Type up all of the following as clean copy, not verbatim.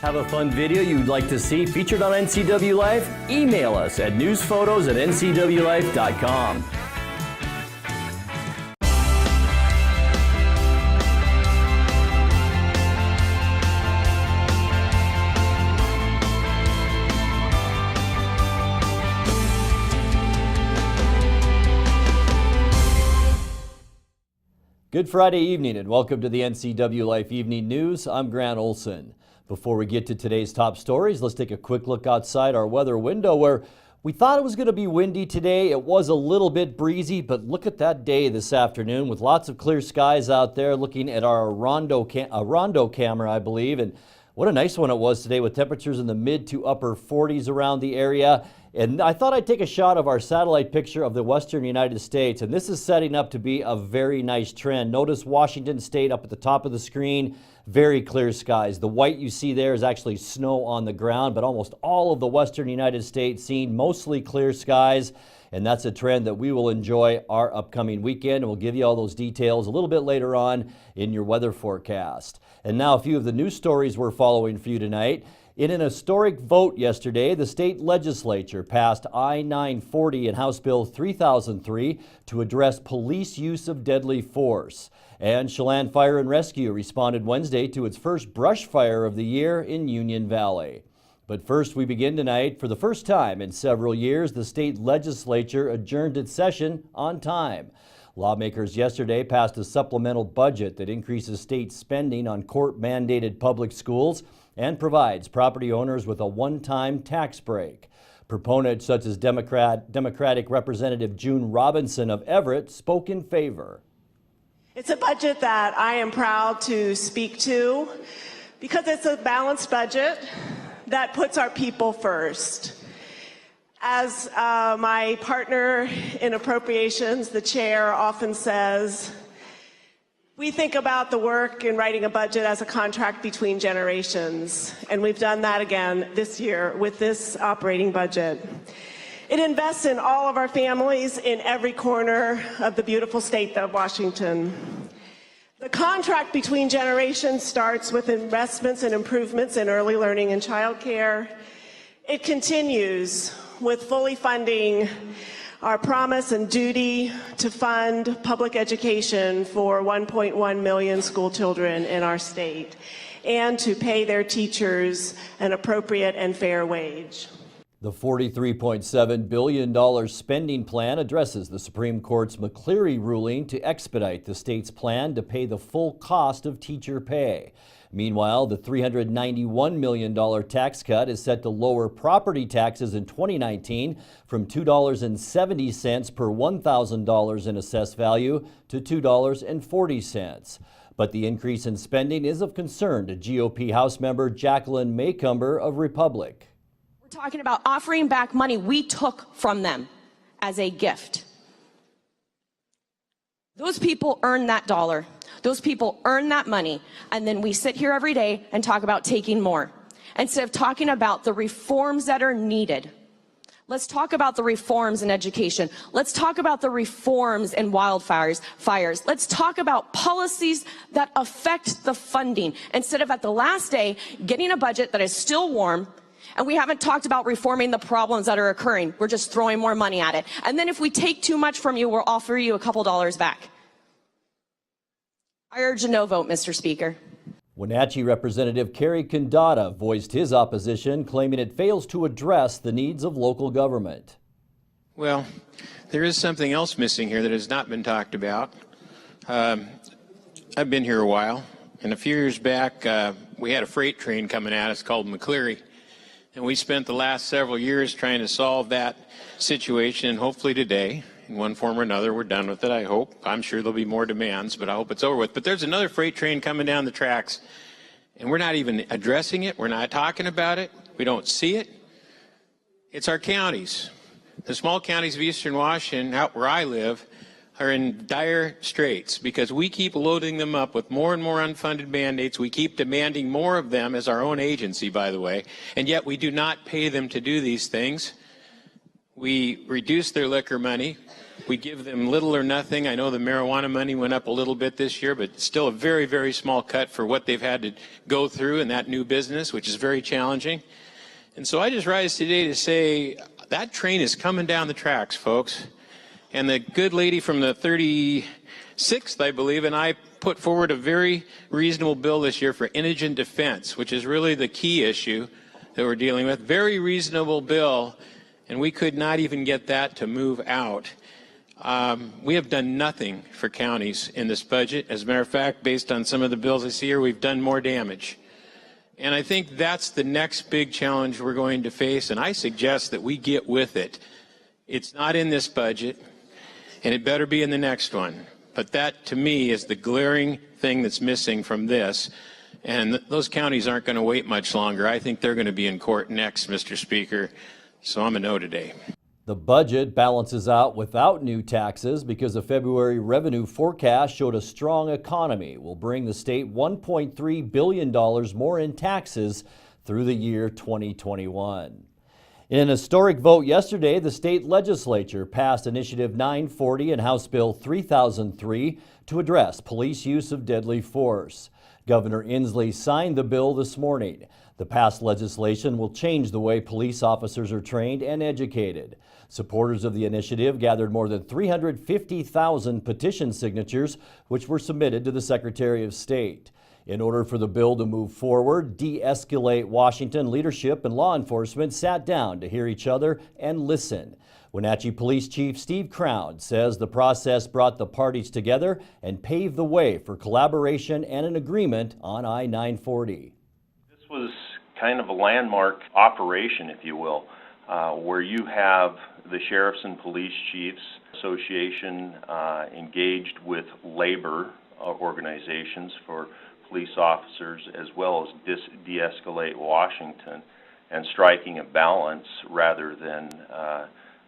Have a fun video you'd like to see featured on NCW Life? Email us at newsphotos@ncwlife.com. Good Friday evening and welcome to the NCW Life Evening News. I'm Grant Olson. Before we get to today's top stories, let's take a quick look outside our weather window where we thought it was going to be windy today. It was a little bit breezy, but look at that day this afternoon with lots of clear skies out there, looking at our Rondo camera, I believe. And what a nice one it was today with temperatures in the mid to upper 40s around the area. And I thought I'd take a shot of our satellite picture of the western United States, and this is setting up to be a very nice trend. Notice Washington State up at the top of the screen, very clear skies. The white you see there is actually snow on the ground, but almost all of the western United States seeing mostly clear skies, and that's a trend that we will enjoy our upcoming weekend, and we'll give you all those details a little bit later on in your weather forecast. And now a few of the news stories we're following for you tonight. In an historic vote yesterday, the state legislature passed I-940 and House Bill 3003 to address police use of deadly force. And Chelan Fire and Rescue responded Wednesday to its first brush fire of the year in Union Valley. But first, we begin tonight. For the first time in several years, the state legislature adjourned its session on time. Lawmakers yesterday passed a supplemental budget that increases state spending on court-mandated public schools and provides property owners with a one-time tax break. Proponents such as Democratic Representative June Robinson of Everett spoke in favor. It's a budget that I am proud to speak to because it's a balanced budget that puts our people first. As my partner in appropriations, the chair, often says, we think about the work in writing a budget as a contract between generations, and we've done that again this year with this operating budget. It invests in all of our families in every corner of the beautiful state of Washington. The contract between generations starts with investments and improvements in early learning and childcare. It continues with fully funding our promise and duty to fund public education for 1.1 million school children in our state and to pay their teachers an appropriate and fair wage. The $43.7 billion spending plan addresses the Supreme Court's McCleary ruling to expedite the state's plan to pay the full cost of teacher pay. Meanwhile, the $391 million tax cut is set to lower property taxes in 2019 from $2.70 per $1,000 in assessed value to $2.40. But the increase in spending is of concern to GOP House member Jacqueline Maycumber of Republic. We're talking about offering back money we took from them as a gift. Those people earn that dollar. Those people earn that money, and then we sit here every day and talk about taking more. Instead of talking about the reforms that are needed, let's talk about the reforms in education. Let's talk about the reforms in wildfires. Let's talk about policies that affect the funding, instead of at the last day getting a budget that is still warm, and we haven't talked about reforming the problems that are occurring. We're just throwing more money at it. And then if we take too much from you, we'll offer you a couple dollars back. I urge a no vote, Mr. Speaker. Wenatchee Representative Kerry Condata voiced his opposition, claiming it fails to address the needs of local government. Well, there is something else missing here that has not been talked about. I've been here a while, and a few years back, we had a freight train coming at us called McCleary, and we spent the last several years trying to solve that situation, and hopefully today, in one form or another, we're done with it, I hope. I'm sure there'll be more demands, but I hope it's over with. But there's another freight train coming down the tracks, and we're not even addressing it. We're not talking about it. We don't see it. It's our counties. The small counties of eastern Washington, out where I live, are in dire straits because we keep loading them up with more and more unfunded mandates. We keep demanding more of them as our own agency, by the way, and yet we do not pay them to do these things. We reduce their liquor money. We give them little or nothing. I know the marijuana money went up a little bit this year, but still a very, very small cut for what they've had to go through in that new business, which is very challenging. And so I just rise today to say that train is coming down the tracks, folks. And the good lady from the 36th, I believe, and I put forward a very reasonable bill this year for indigent defense, which is really the key issue that we're dealing with. Very reasonable bill, and we could not even get that to move out. We have done nothing for counties in this budget. As a matter of fact, based on some of the bills I see here, we've done more damage. And I think that's the next big challenge we're going to face, and I suggest that we get with it. It's not in this budget, and it better be in the next one. But that, to me, is the glaring thing that's missing from this. And those counties aren't going to wait much longer. I think they're going to be in court next, Mr. Speaker. So I'm a no today. The budget balances out without new taxes because the February revenue forecast showed a strong economy will bring the state $1.3 billion more in taxes through the year 2021. In an historic vote yesterday, the state legislature passed Initiative 940 and House Bill 3003 to address police use of deadly force. Governor Inslee signed the bill this morning. The passed legislation will change the way police officers are trained and educated. Supporters of the initiative gathered more than 350,000 petition signatures, which were submitted to the Secretary of State. In order for the bill to move forward, De-escalate Washington leadership and law enforcement sat down to hear each other and listen. Wenatchee Police Chief Steve Crown says the process brought the parties together and paved the way for collaboration and an agreement on I-940. This was kind of a landmark operation, if you will, where you have the Sheriffs and Police Chiefs Association engaged with labor organizations for police officers, as well as De-escalate Washington, and striking a balance rather than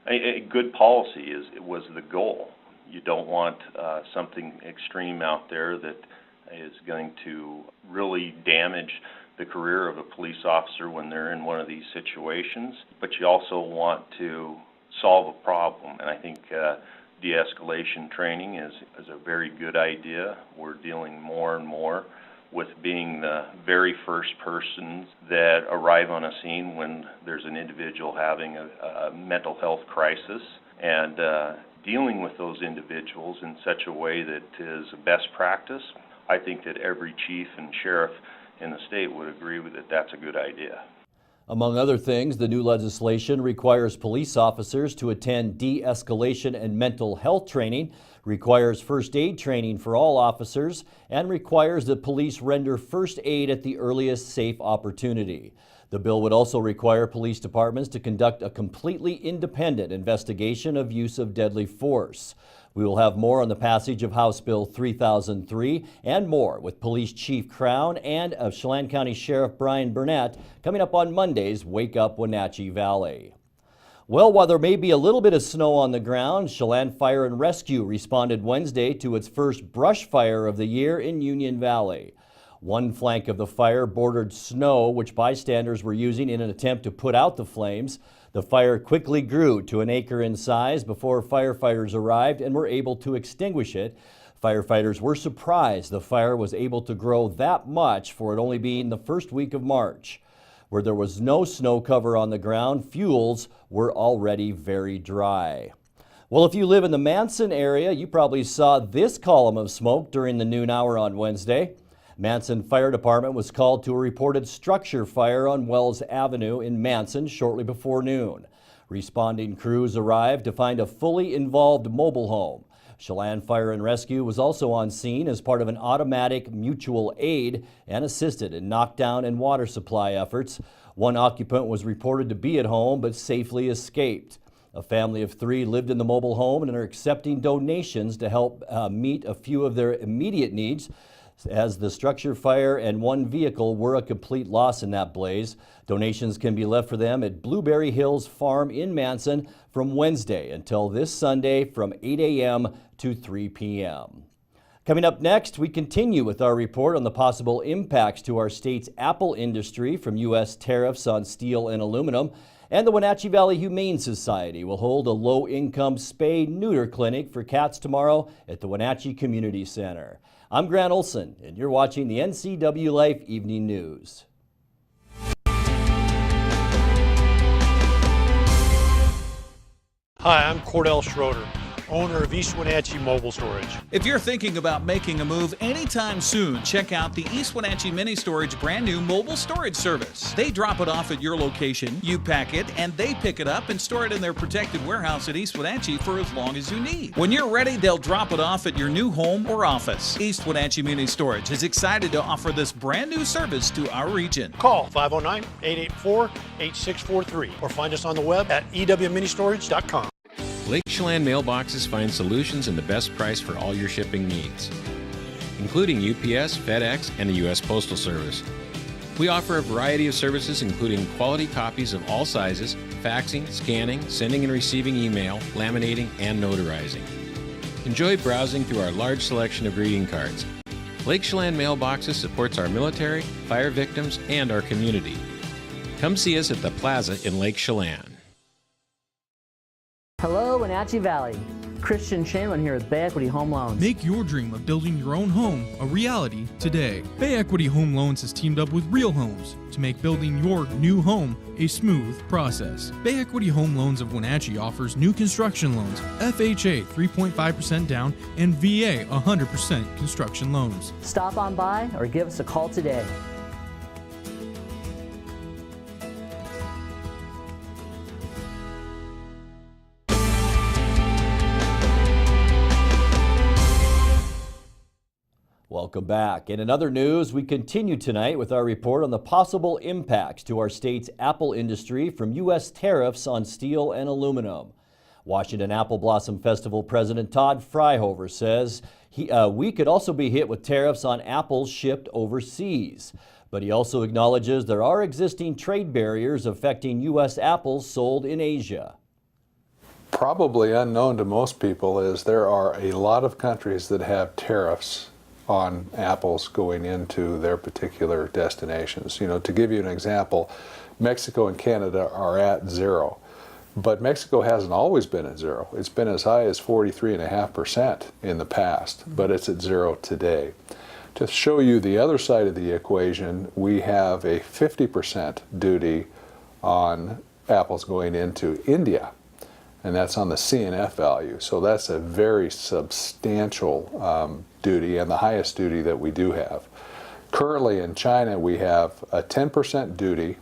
a good policy was the goal. You don't want something extreme out there that is going to really damage the career of a police officer when they're in one of these situations, but you also want to solve a problem, and I think de-escalation training is a very good idea. We're dealing more and more with being the very first persons that arrive on a scene when there's an individual having a mental health crisis, and dealing with those individuals in such a way that is best practice. I think that every chief and sheriff in the state would agree with that that's a good idea. Among other things, the new legislation requires police officers to attend de-escalation and mental health training, requires first aid training for all officers, and requires that police render first aid at the earliest safe opportunity. The bill would also require police departments to conduct a completely independent investigation of use of deadly force. We will have more on the passage of House Bill 3003 and more with Police Chief Crown and of Chelan County Sheriff Brian Burnett coming up on Monday's Wake Up Wenatchee Valley. Well, while there may be a little bit of snow on the ground, Chelan Fire and Rescue responded Wednesday to its first brush fire of the year in Union Valley. One flank of the fire bordered snow, which bystanders were using in an attempt to put out the flames. The fire quickly grew to an acre in size before firefighters arrived and were able to extinguish it. Firefighters were surprised the fire was able to grow that much for it only being the first week of March. Where there was no snow cover on the ground, fuels were already very dry. Well, if you live in the Manson area, you probably saw this column of smoke during the noon hour on Wednesday. Manson Fire Department was called to a reported structure fire on Wells Avenue in Manson shortly before noon. Responding crews arrived to find a fully involved mobile home. Chelan Fire and Rescue was also on scene as part of an automatic mutual aid and assisted in knockdown and water supply efforts. One occupant was reported to be at home but safely escaped. A family of 3 lived in the mobile home and are accepting donations to help meet a few of their immediate needs, as the structure fire and one vehicle were a complete loss in that blaze. Donations can be left for them at Blueberry Hills Farm in Manson from Wednesday until this Sunday from 8 a.m. to 3 p.m. Coming up next, we continue with our report on the possible impacts to our state's apple industry from U.S. tariffs on steel and aluminum. And the Wenatchee Valley Humane Society will hold a low-income spay-neuter clinic for cats tomorrow at the Wenatchee Community Center. I'm Grant Olson, and you're watching the NCW Life Evening News. Hi, I'm Cordell Schroeder, owner of East Wenatchee Mobile Storage. If you're thinking about making a move anytime soon, check out the East Wenatchee Mini Storage brand new mobile storage service. They drop it off at your location, you pack it, and they pick it up and store it in their protected warehouse at East Wenatchee for as long as you need. When you're ready, they'll drop it off at your new home or office. East Wenatchee Mini Storage is excited to offer this brand new service to our region. Call 509-884-8643 or find us on the web at ewministorage.com. Lake Chelan mailboxes find solutions and the best price for all your shipping needs, including UPS, FedEx, and the U.S. Postal Service. We offer a variety of services including quality copies of all sizes, faxing, scanning, sending and receiving email, laminating, and notarizing. Enjoy browsing through our large selection of greeting cards. Lake Chelan mailboxes supports our military, fire victims, and our community. Come see us at the Plaza in Lake Chelan. Hello, Wenatchee Valley. Christian Shanlin here with Bay Equity Home Loans. Make your dream of building your own home a reality today. Bay Equity Home Loans has teamed up with Real Homes to make building your new home a smooth process. Bay Equity Home Loans of Wenatchee offers new construction loans, FHA 3.5% down, and VA 100% construction loans. Stop on by or give us a call today. Welcome back. In other news, we continue tonight with our report on the possible impacts to our state's apple industry from U.S. tariffs on steel and aluminum. Washington Apple Blossom Festival President Todd Fryhofer says we could also be hit with tariffs on apples shipped overseas. But he also acknowledges there are existing trade barriers affecting U.S. apples sold in Asia. Probably unknown to most people is there are a lot of countries that have tariffs on apples going into their particular destinations. You know, to give you an example, Mexico and Canada are at 0, but Mexico hasn't always been at 0. It's been as high as 43.5% in the past, but it's at 0 today. To show you the other side of the equation, we have a 50% duty on apples going into India, and that's on the CNF value. So that's a very substantial duty, and the highest duty that we do have. Currently in China, we have a 10% duty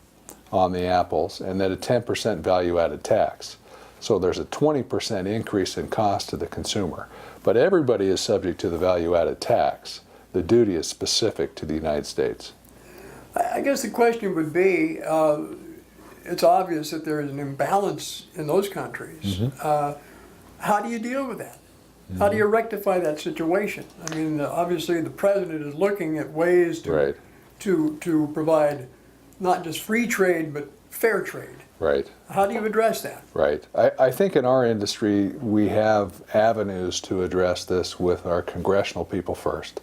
on the apples and then a 10% value-added tax. So there's a 20% increase in cost to the consumer. But everybody is subject to the value-added tax. The duty is specific to the United States. I guess the question would be, it's obvious that there is an imbalance in those countries. Mm-hmm. How do you deal with that? Mm-hmm. How do you rectify that situation? I mean, obviously the president is looking at ways to to provide not just free trade, but fair trade. Right. How do you address that? Right. I think in our industry we have avenues to address this with our congressional people first.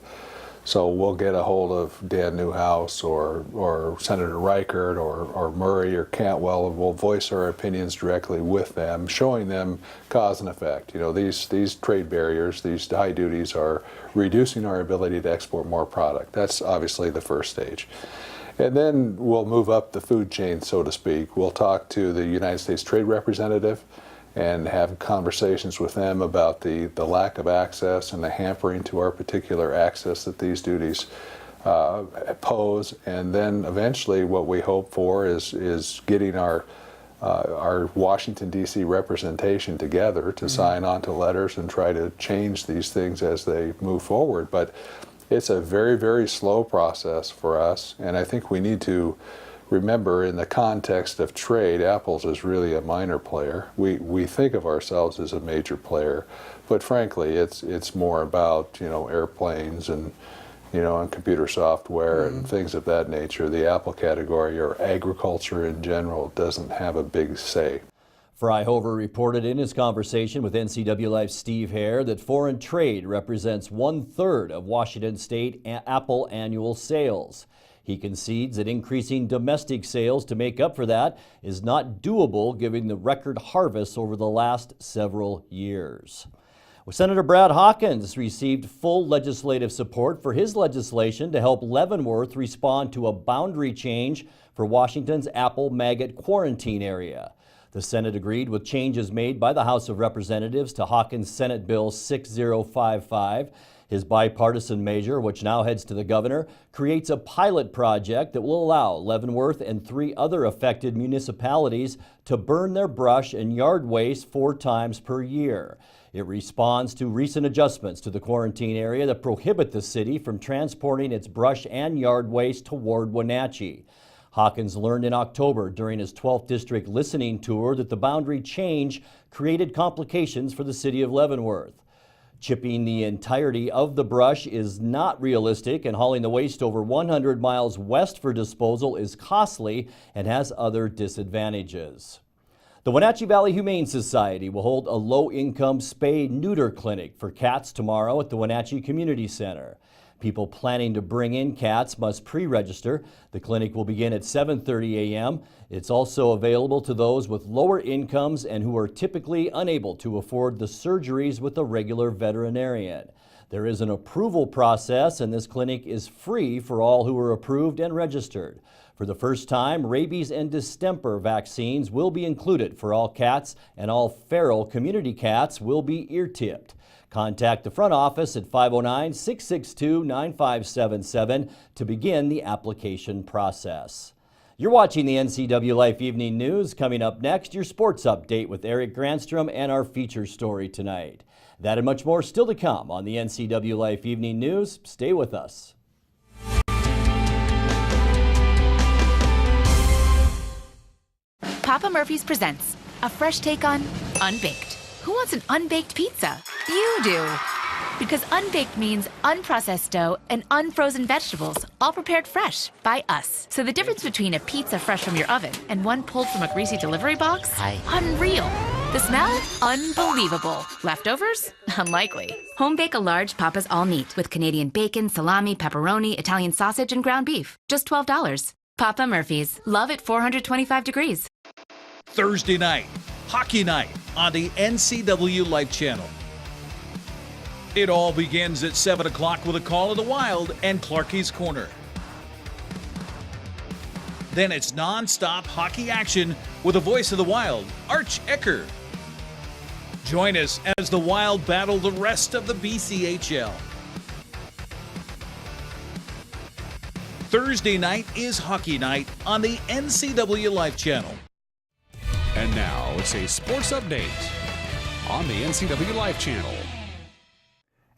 So we'll get a hold of Dan Newhouse or Senator Reichert or Murray or Cantwell, and we'll voice our opinions directly with them, showing them cause and effect. You know, these trade barriers, these high duties are reducing our ability to export more product. That's obviously the first stage. And then we'll move up the food chain, so to speak. We'll talk to the United States Trade Representative and have conversations with them about the lack of access and the hampering to our particular access that these duties pose. And then eventually what we hope for is getting our Washington, D.C. representation together to sign on to letters and try to change these things as they move forward. But it's a very, very slow process for us, and I think we need to remember, in the context of trade, apples is really a minor player. We think of ourselves as a major player, but frankly, it's more about, you know, airplanes and, you know, and computer software and things of that nature. The apple category or agriculture in general doesn't have a big say. Fryhofer reported in his conversation with NCW Life's Steve Hare that foreign trade represents 1/3 of Washington State apple annual sales. He concedes that increasing domestic sales to make up for that is not doable given the record harvest over the last several years. Well, Senator Brad Hawkins received full legislative support for his legislation to help Leavenworth respond to a boundary change for Washington's apple maggot quarantine area. The Senate agreed with changes made by the House of Representatives to Hawkins' Senate Bill 6055. His bipartisan measure, which now heads to the governor, creates a pilot project that will allow Leavenworth and 3 other affected municipalities to burn their brush and yard waste 4 times per year. It responds to recent adjustments to the quarantine area that prohibit the city from transporting its brush and yard waste toward Wenatchee. Hawkins learned in October during his 12th District listening tour that the boundary change created complications for the city of Leavenworth. Chipping the entirety of the brush is not realistic, and hauling the waste over 100 miles west for disposal is costly and has other disadvantages. The Wenatchee Valley Humane Society will hold a low-income spay-neuter clinic for cats tomorrow at the Wenatchee Community Center. People planning to bring in cats must pre-register. The clinic will begin at 7:30 a.m. It's also available to those with lower incomes and who are typically unable to afford the surgeries with a regular veterinarian. There is an approval process, and this clinic is free for all who are approved and registered. For the first time, rabies and distemper vaccines will be included for all cats, and all feral community cats will be ear-tipped. Contact the front office at 509-662-9577 to begin the application process. You're watching the NCW Life Evening News. Coming up next, your sports update with Eric Granstrom and our feature story tonight. That and much more still to come on the NCW Life Evening News. Stay with us. Papa Murphy's presents a fresh take on unbaked. Who wants an unbaked pizza? You do. Because unbaked means unprocessed dough and unfrozen vegetables, all prepared fresh by us. So the difference between a pizza fresh from your oven and one pulled from a greasy delivery box? Unreal. The smell? Unbelievable. Leftovers? Unlikely. Home bake a large Papa's all meat with Canadian bacon, salami, pepperoni, Italian sausage, and ground beef. Just $12. Papa Murphy's. Love at 425 degrees. Thursday night, hockey night on the NCW Life Channel. It all begins at 7 o'clock with a call of the Wild and Clarkie's Corner. Then it's non-stop hockey action with a voice of the Wild, Arch Ecker. Join us as the Wild battle the rest of the BCHL. Thursday night is hockey night on the NCW Life Channel. And now it's a sports update on the NCW Life Channel.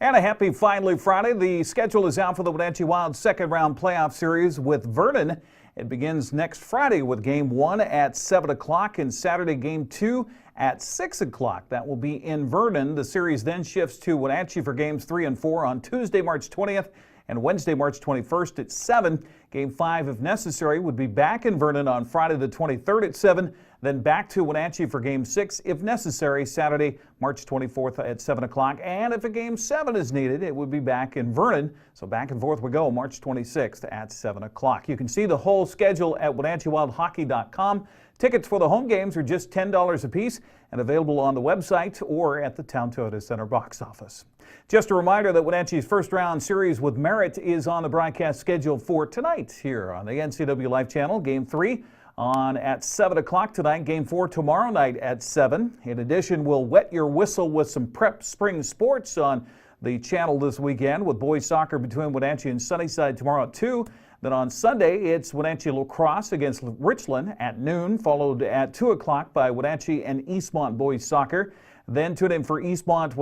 And a happy finally Friday. The schedule is out for the Wenatchee Wild second round playoff series with Vernon. It begins next Friday with game 1 at 7 o'clock and Saturday game 2 at 6 o'clock. That will be in Vernon. The series then shifts to Wenatchee for games 3 and 4 on Tuesday, March 20th and Wednesday, March 21st at 7. Game 5, if necessary, would be back in Vernon on Friday the 23rd at 7. Then back to Wenatchee for Game 6, if necessary, Saturday, March 24th at 7 o'clock. And if a Game 7 is needed, it would be back in Vernon. So back and forth we go, March 26th at 7 o'clock. You can see the whole schedule at WenatcheeWildHockey.com. Tickets for the home games are just $10 a piece and available on the website or at the Town Toyota Center box office. Just a reminder that Wenatchee's first round series with Merit is on the broadcast schedule for tonight here on the NCW Life Channel. Game 3 on at 7 o'clock tonight. Game 4 tomorrow night at 7. In addition, we'll wet your whistle with some prep spring sports on the channel this weekend with boys soccer between Wenatchee and Sunnyside tomorrow at 2. Then on Sunday, it's Wenatchee lacrosse against Richland at noon, followed at 2 o'clock by Wenatchee and Eastmont boys soccer. Then tune in for Eastmont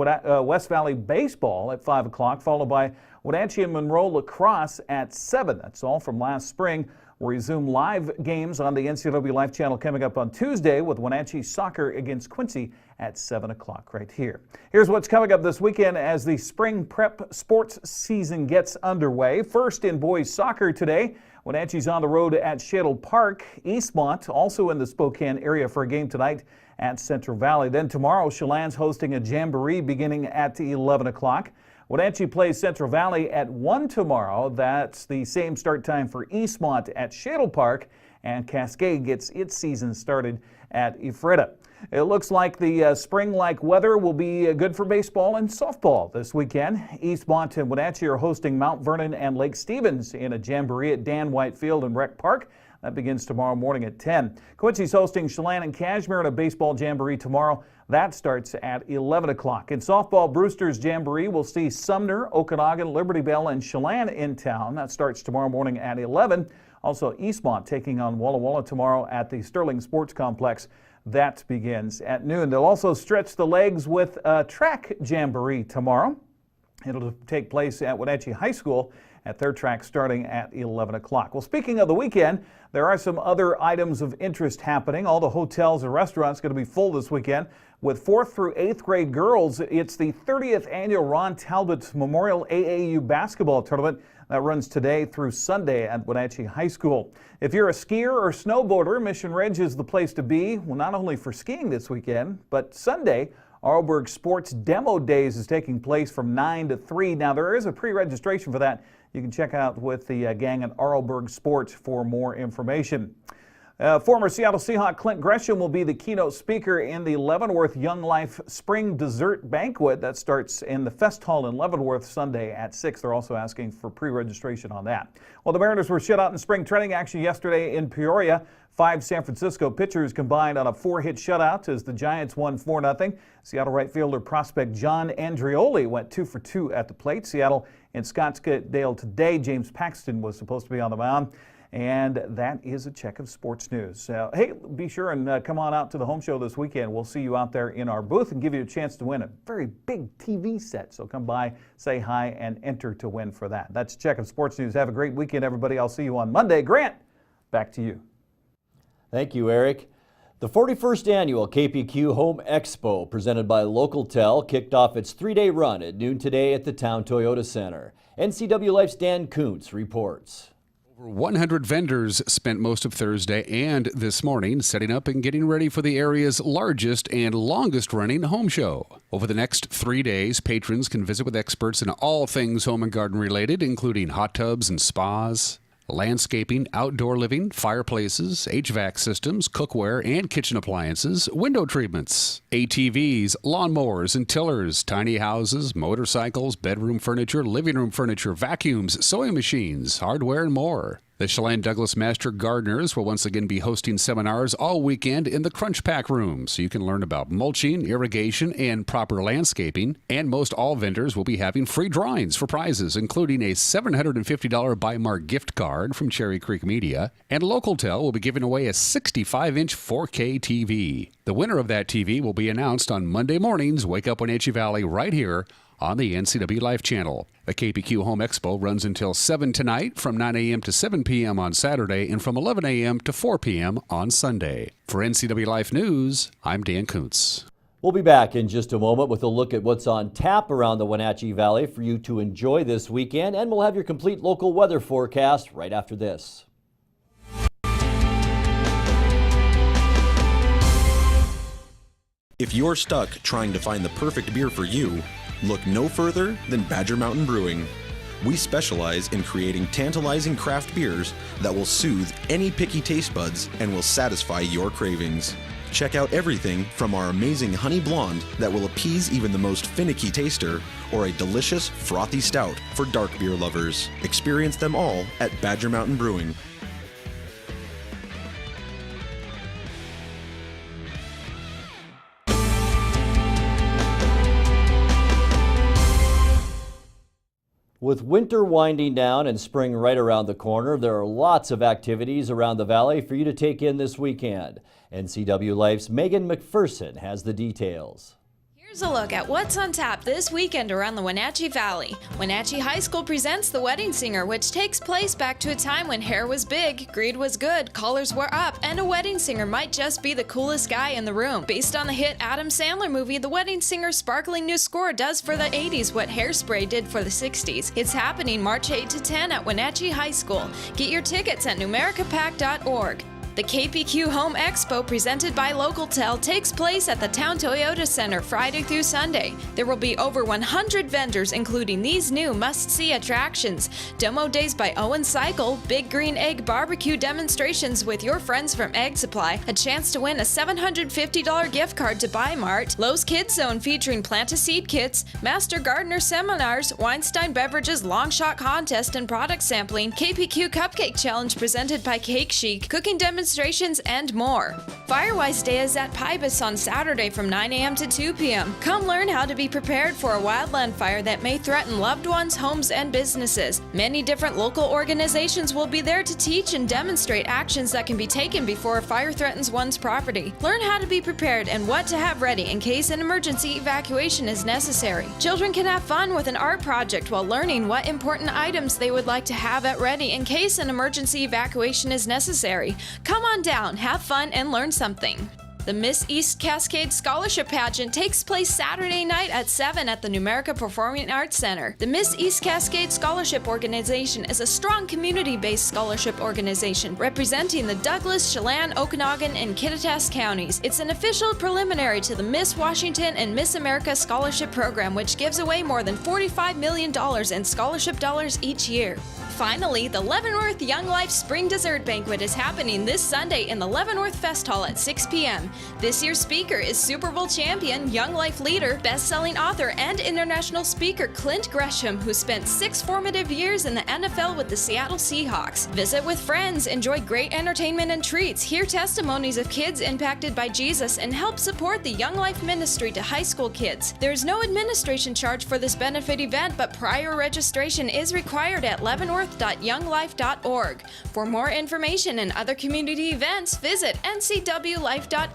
West Valley baseball at 5 o'clock, followed by Wenatchee and Monroe lacrosse at 7. That's all from last spring. We'll resume live games on the NCW Life Channel coming up on Tuesday with Wenatchee soccer against Quincy at 7 o'clock right here. Here's what's coming up this weekend as the spring prep sports season gets underway. First in boys soccer today, Wenatchee's on the road at Shadle Park. Eastmont also in the Spokane area for a game tonight at Central Valley. Then tomorrow, Chelan's hosting a jamboree beginning at 11 o'clock. Wenatchee plays Central Valley at 1 tomorrow. That's the same start time for Eastmont at Shadle Park. And Cascade gets its season started at Ephrata. It looks like the spring-like weather will be good for baseball and softball this weekend. Eastmont and Wenatchee are hosting Mount Vernon and Lake Stevens in a jamboree at Dan White Field and Rec Park. That begins tomorrow morning at 10. Quincy's hosting Chelan and Cashmere in a baseball jamboree tomorrow. That starts at 11 o'clock. In softball, Brewster's Jamboree will see Sumner, Okanagan, Liberty Bell, and Chelan in town. That starts tomorrow morning at 11. Also, Eastmont taking on Walla Walla tomorrow at the Sterling Sports Complex. That begins at noon. They'll also stretch the legs with a track jamboree tomorrow. It'll take place at Wenatchee High School at their track starting at 11 o'clock. Well, speaking of the weekend, there are some other items of interest happening. All the hotels and restaurants are going to be full this weekend. With 4th through 8th grade girls, it's the 30th annual Ron Talbot Memorial AAU basketball tournament that runs today through Sunday at Wenatchee High School. If you're a skier or snowboarder, Mission Ridge is the place to be. Well, not only for skiing this weekend, but Sunday, Arlberg Sports Demo Days is taking place from 9 to 3. Now, there is a pre-registration for that. You can check out with the gang at Arlberg Sports for more information. Former Seattle Seahawk Clint Gresham will be the keynote speaker in the Leavenworth Young Life Spring Dessert Banquet. That starts in the Fest Hall in Leavenworth Sunday at 6. They're also asking for pre-registration on that. Well, the Mariners were shut out in spring training action yesterday in Peoria. 5 San Francisco pitchers combined on a 4-hit shutout as the Giants won 4-0. Seattle right fielder prospect John Andrioli went 2 for 2 at the plate. Seattle in Scottsdale today. James Paxton was supposed to be on the mound. And that is a check of sports news. Hey, be sure and come on out to the home show this weekend. We'll see you out there in our booth and give you a chance to win a very big TV set. So come by, say hi, and enter to win for that. That's a check of sports news. Have a great weekend, everybody. I'll see you on Monday. Grant, back to you. Thank you, Eric. The 41st annual KPQ Home Expo, presented by LocalTel, kicked off its 3-day run at noon today at the Town Toyota Center. NCW Life's Dan Kuntz reports. Over 100 vendors spent most of Thursday and this morning setting up and getting ready for the area's largest and longest-running home show. Over the next 3 days, patrons can visit with experts in all things home and garden related, including hot tubs and spas, landscaping, outdoor living, fireplaces, HVAC systems, cookware and kitchen appliances, window treatments, ATVs, lawnmowers and tillers, tiny houses, motorcycles, bedroom furniture, living room furniture, vacuums, sewing machines, hardware, and more. The Chelan Douglas Master Gardeners will once again be hosting seminars all weekend in the Crunch Pack Room, so you can learn about mulching, irrigation, and proper landscaping. And most all vendors will be having free drawings for prizes, including a $750 Bimar gift card from Cherry Creek Media. And LocalTel will be giving away a 65-inch 4K TV. The winner of that TV will be announced on Monday mornings. Wake Up Wenatchee Valley right here on the NCW Life channel. The KPQ Home Expo runs until 7 tonight, from 9 a.m. to 7 p.m. on Saturday, and from 11 a.m. to 4 p.m. on Sunday. For NCW Life News, I'm Dan Kuntz. We'll be back in just a moment with a look at what's on tap around the Wenatchee Valley for you to enjoy this weekend, and we'll have your complete local weather forecast right after this. If you're stuck trying to find the perfect beer for you, look no further than Badger Mountain Brewing. We specialize in creating tantalizing craft beers that will soothe any picky taste buds and will satisfy your cravings. Check out everything from our amazing Honey Blonde that will appease even the most finicky taster, or a delicious frothy stout for dark beer lovers. Experience them all at Badger Mountain Brewing. With winter winding down and spring right around the corner, there are lots of activities around the valley for you to take in this weekend. NCW Life's Megan McPherson has the details. Here's a look at what's on tap this weekend around the Wenatchee Valley. Wenatchee High School presents The Wedding Singer, which takes place back to a time when hair was big, greed was good, collars were up, and a wedding singer might just be the coolest guy in the room. Based on the hit Adam Sandler movie, The Wedding Singer's sparkling new score does for the 80s what Hairspray did for the 60s. It's happening March 8 to 10 at Wenatchee High School. Get your tickets at numericapack.org. The KPQ Home Expo presented by LocalTel takes place at the Town Toyota Center Friday through Sunday. There will be over 100 vendors, including these new must-see attractions: demo days by Owen Cycle, Big Green Egg barbecue demonstrations with your friends from Egg Supply, a chance to win a $750 gift card to Buy Mart, Lowe's Kids Zone featuring plant-a-seed kits, Master Gardener seminars, Weinstein Beverages long shot contest and product sampling, KPQ Cupcake Challenge presented by Cake Chic, cooking demonstrations, and more. Firewise Day is at Pybus on Saturday from 9 a.m. to 2 p.m. Come learn how to be prepared for a wildland fire that may threaten loved ones, homes, and businesses. Many different local organizations will be there to teach and demonstrate actions that can be taken before a fire threatens one's property. Learn how to be prepared and what to have ready in case an emergency evacuation is necessary. Children can have fun with an art project while learning what important items they would like to have at ready in case an emergency evacuation is necessary. Come on down, have fun, and learn something. The Miss East Cascade Scholarship Pageant takes place Saturday night at 7 at the Numerica Performing Arts Center. The Miss East Cascade Scholarship Organization is a strong community-based scholarship organization representing the Douglas, Chelan, Okanagan, and Kittitas counties. It's an official preliminary to the Miss Washington and Miss America Scholarship Program, which gives away more than $45 million in scholarship dollars each year. Finally, the Leavenworth Young Life Spring Dessert Banquet is happening this Sunday in the Leavenworth Fest Hall at 6 p.m. This year's speaker is Super Bowl champion, Young Life leader, best-selling author, and international speaker Clint Gresham, who spent 6 formative years in the NFL with the Seattle Seahawks. Visit with friends, enjoy great entertainment and treats, hear testimonies of kids impacted by Jesus, and help support the Young Life ministry to high school kids. There is no administration charge for this benefit event, but prior registration is required at leavenworth.younglife.org. For more information and other community events, visit ncwlife.com.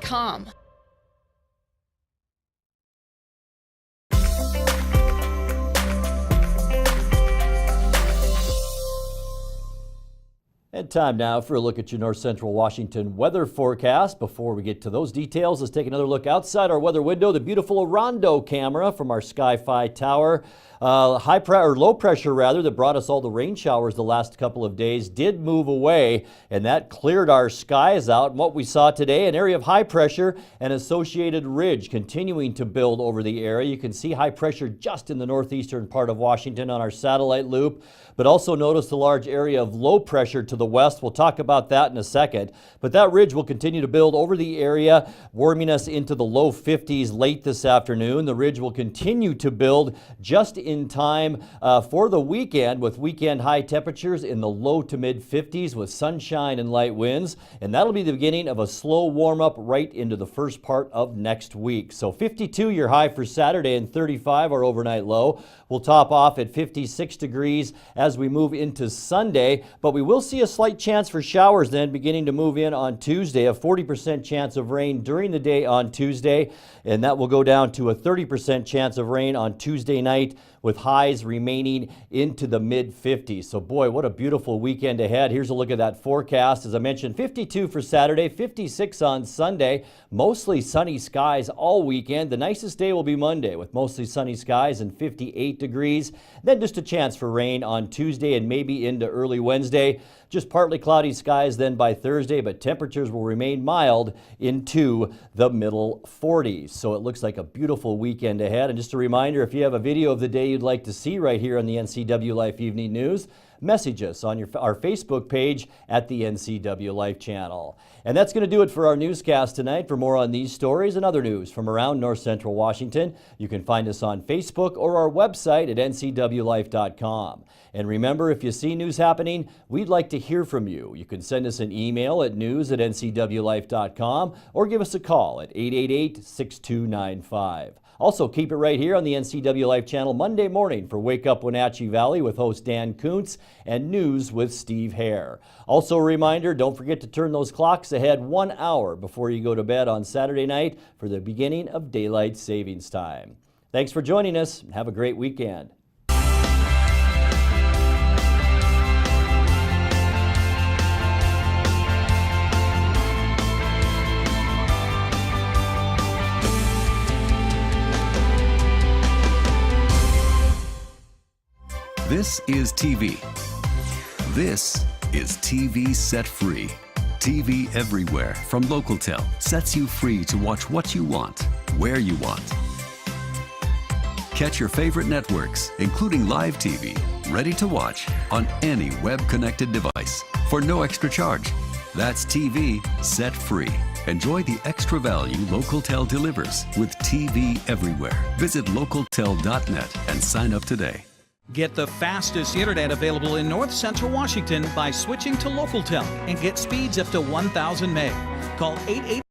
And time now for a look at your North Central Washington weather forecast. Before we get to those details, let's take another look outside our weather window. The beautiful Rondo camera from our Sky-Fi tower. Low pressure that brought us all the rain showers the last couple of days did move away, and that cleared our skies out. And what we saw today, an area of high pressure and associated ridge continuing to build over the area. You can see high pressure just in the northeastern part of Washington on our satellite loop, but also notice the large area of low pressure to the west. We'll talk about that in a second, but that ridge will continue to build over the area, warming us into the low 50s late this afternoon. The ridge will continue to build just in time for the weekend, with weekend high temperatures in the low to mid 50s with sunshine and light winds, and that'll be the beginning of a slow warm up right into the first part of next week. So 52 your high for Saturday and 35 our overnight low. We'll top off at 56 degrees as we move into Sunday, but we will see a slight chance for showers then beginning to move in on Tuesday. A 40% chance of rain during the day on Tuesday, and that will go down to a 30% chance of rain on Tuesday night, with highs remaining into the mid-50s. So boy, what a beautiful weekend ahead. Here's a look at that forecast. As I mentioned, 52 for Saturday, 56 on Sunday. Mostly sunny skies all weekend. The nicest day will be Monday with mostly sunny skies and 58 degrees. Then just a chance for rain on Tuesday and maybe into early Wednesday. Just partly cloudy skies then by Thursday, but temperatures will remain mild into the middle 40s. So it looks like a beautiful weekend ahead. And just a reminder, if you have a video of the day you'd like to see right here on the NCW Life Evening News, message us on our Facebook page at the NCW Life channel. And that's going to do it for our newscast tonight. For more on these stories and other news from around North Central Washington, you can find us on Facebook or our website at ncwlife.com. And remember, if you see news happening, we'd like to hear from you. You can send us an email at news@ncwlife.com or give us a call at 888-6295. Also, keep it right here on the NCW Life channel Monday morning for Wake Up Wenatchee Valley with host Dan Kuntz and News with Steve Hare. Also a reminder, don't forget to turn those clocks ahead 1 hour before you go to bed on Saturday night for the beginning of daylight savings time. Thanks for joining us and have a great weekend. This is TV. This is TV Set Free. TV everywhere from Localtel sets you free to watch what you want, where you want. Catch your favorite networks, including live TV, ready to watch on any web-connected device for no extra charge. That's TV Set Free. Enjoy the extra value Localtel delivers with TV everywhere. Visit localtel.net and sign up today. Get the fastest internet available in North Central Washington by switching to Localtel and get speeds up to 1,000 meg. Call 88